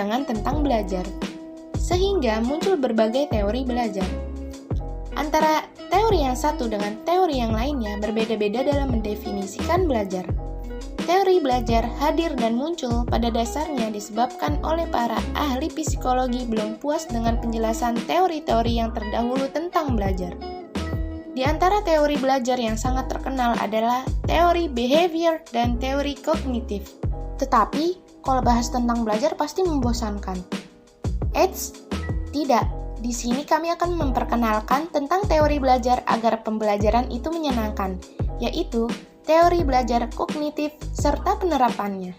pandangan tentang belajar, sehingga muncul berbagai teori belajar. Antara teori yang satu dengan teori yang lainnya berbeda-beda dalam mendefinisikan belajar. Teori belajar hadir dan muncul pada dasarnya disebabkan oleh para ahli psikologi belum puas dengan penjelasan teori-teori yang terdahulu tentang belajar. Di antara teori belajar yang sangat terkenal adalah teori behavior dan teori kognitif. Tetapi, kalau bahas tentang belajar pasti membosankan. Eits, tidak. Di sini kami akan memperkenalkan tentang teori belajar agar pembelajaran itu menyenangkan, yaitu teori belajar kognitif serta penerapannya.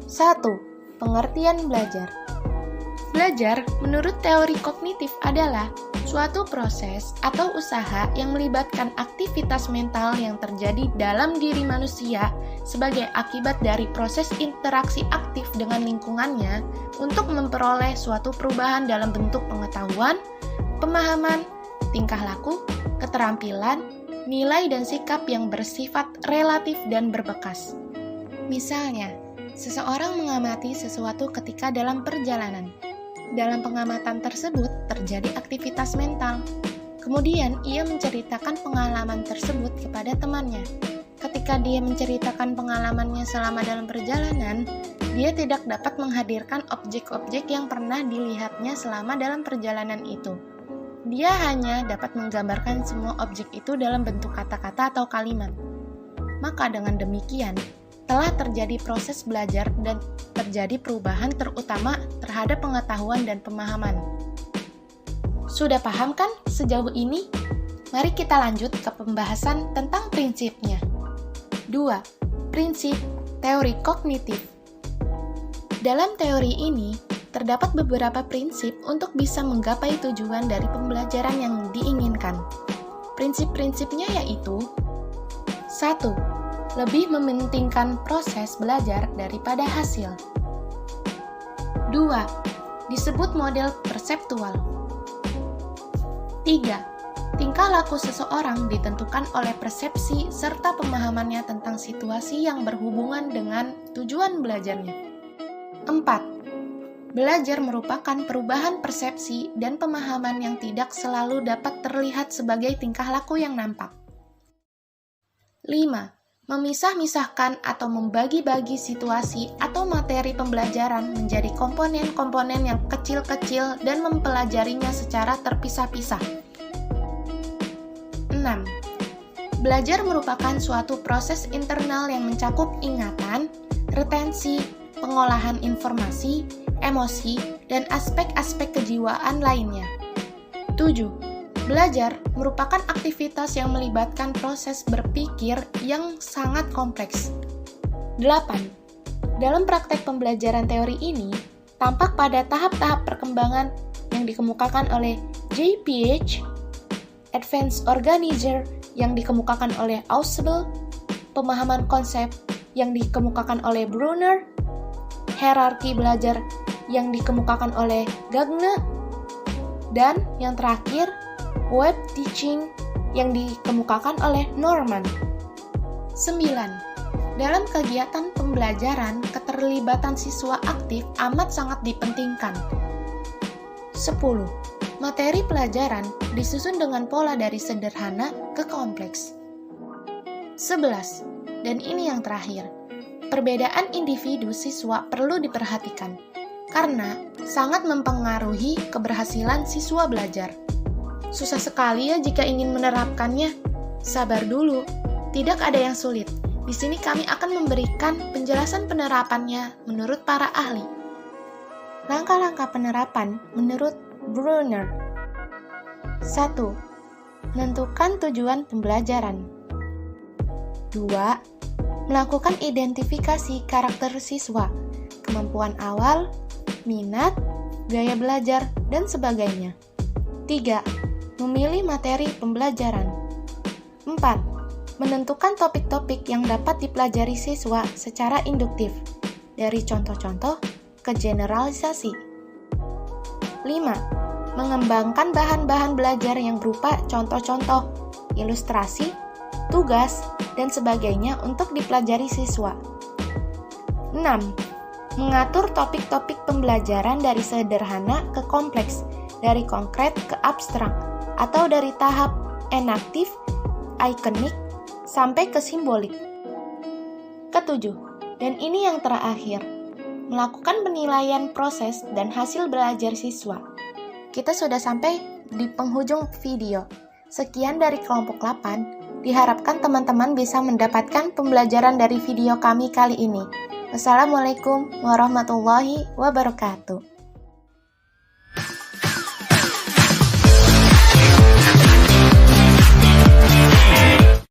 1. Pengertian belajar. Belajar menurut teori kognitif adalah suatu proses atau usaha yang melibatkan aktivitas mental yang terjadi dalam diri manusia sebagai akibat dari proses interaksi aktif dengan lingkungannya untuk memperoleh suatu perubahan dalam bentuk pengetahuan, pemahaman, tingkah laku, keterampilan, nilai dan sikap yang bersifat relatif dan berbekas. Misalnya, seseorang mengamati sesuatu ketika dalam perjalanan. Dalam pengamatan tersebut terjadi aktivitas mental. Kemudian ia menceritakan pengalaman tersebut kepada temannya. Ketika dia menceritakan pengalamannya selama dalam perjalanan, dia tidak dapat menghadirkan objek-objek yang pernah dilihatnya selama dalam perjalanan itu. Dia hanya dapat menggambarkan semua objek itu dalam bentuk kata-kata atau kalimat. Maka dengan demikian, telah terjadi proses belajar dan terjadi perubahan terutama terhadap pengetahuan dan pemahaman. Sudah paham kan sejauh ini? Mari kita lanjut ke pembahasan tentang prinsipnya. 2. Prinsip teori kognitif. Dalam teori ini, terdapat beberapa prinsip untuk bisa menggapai tujuan dari pembelajaran yang diinginkan. Prinsip-prinsipnya yaitu 1. Lebih mementingkan proses belajar daripada hasil. 2. Disebut model perseptual. 3. Tingkah laku seseorang ditentukan oleh persepsi serta pemahamannya tentang situasi yang berhubungan dengan tujuan belajarnya. 4. Belajar merupakan perubahan persepsi dan pemahaman yang tidak selalu dapat terlihat sebagai tingkah laku yang nampak. 5. Memisah-misahkan atau membagi-bagi situasi atau materi pembelajaran menjadi komponen-komponen yang kecil-kecil dan mempelajarinya secara terpisah-pisah. 6. Belajar merupakan suatu proses internal yang mencakup ingatan, retensi, pengolahan informasi, emosi, dan aspek-aspek kejiwaan lainnya. 7. Belajar merupakan aktivitas yang melibatkan proses berpikir yang sangat kompleks. 8. Dalam praktek pembelajaran teori ini, tampak pada tahap-tahap perkembangan yang dikemukakan oleh J.P.H., Advanced Organizer yang dikemukakan oleh Ausubel, pemahaman konsep yang dikemukakan oleh Brunner, hierarki belajar yang dikemukakan oleh Gagne, dan yang terakhir, web teaching yang dikemukakan oleh Norman. 9. Dalam kegiatan pembelajaran, keterlibatan siswa aktif amat sangat dipentingkan. 10. Materi pelajaran disusun dengan pola dari sederhana ke kompleks. 11. Dan ini yang terakhir, perbedaan individu siswa perlu diperhatikan, karena sangat mempengaruhi keberhasilan siswa belajar. Susah sekali ya jika ingin menerapkannya. Sabar dulu, tidak ada yang sulit. Di sini kami akan memberikan penjelasan penerapannya menurut para ahli. Langkah-langkah penerapan menurut Brunner. 1. Menentukan tujuan pembelajaran. 2. Melakukan identifikasi karakter siswa, kemampuan awal, minat, gaya belajar, dan sebagainya. 3. Memilih materi pembelajaran. 4. Menentukan topik-topik yang dapat dipelajari siswa secara induktif, dari contoh-contoh ke generalisasi. 5. Mengembangkan bahan-bahan belajar yang berupa contoh-contoh, ilustrasi, tugas, dan sebagainya untuk dipelajari siswa. 6. mengatur topik-topik pembelajaran dari sederhana ke kompleks, dari konkret ke abstrak, atau dari tahap enaktif, ikonik, sampai ke simbolik. Ketujuh, dan ini yang terakhir, melakukan penilaian proses dan hasil belajar siswa. Kita sudah sampai di penghujung video. Sekian dari kelompok 8. Diharapkan teman-teman bisa mendapatkan pembelajaran dari video kami kali ini. Wassalamualaikum warahmatullahi wabarakatuh.